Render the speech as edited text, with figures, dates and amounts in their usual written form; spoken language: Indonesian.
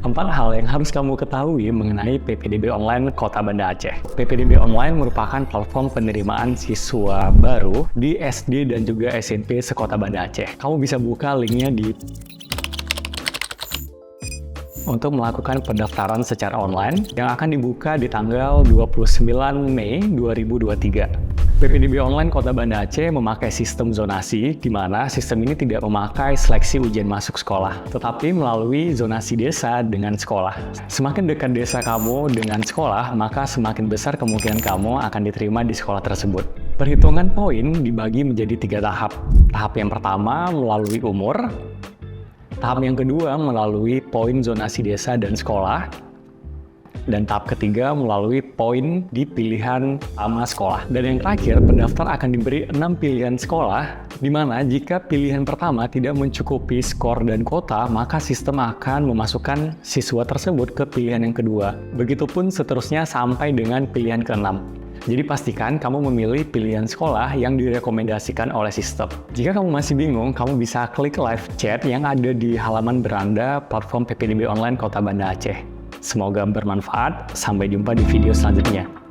4 hal yang harus kamu ketahui mengenai PPDB Online Kota Banda Aceh. PPDB Online merupakan platform penerimaan siswa baru di SD dan juga SMP sekota Banda Aceh. Kamu bisa buka linknya untuk melakukan pendaftaran secara online yang akan dibuka di tanggal 29 Mei 2023. PPDB Online Kota Banda Aceh memakai sistem zonasi, di mana sistem ini tidak memakai seleksi ujian masuk sekolah, tetapi melalui zonasi desa dengan sekolah. Semakin dekat desa kamu dengan sekolah, maka semakin besar kemungkinan kamu akan diterima di sekolah tersebut. Perhitungan poin dibagi menjadi 3 tahap. Tahap yang pertama melalui umur, tahap yang kedua melalui poin zonasi desa dan sekolah, dan tahap ketiga melalui poin di pilihan utama sekolah. Dan yang terakhir, pendaftar akan diberi 6 pilihan sekolah, di mana jika pilihan pertama tidak mencukupi skor dan kota, maka sistem akan memasukkan siswa tersebut ke pilihan yang kedua. Begitupun seterusnya sampai dengan pilihan ke-6. Jadi pastikan kamu memilih pilihan sekolah yang direkomendasikan oleh sistem. Jika kamu masih bingung, kamu bisa klik live chat yang ada di halaman beranda platform PPDB Online Kota Banda Aceh. Semoga bermanfaat, sampai jumpa di video selanjutnya.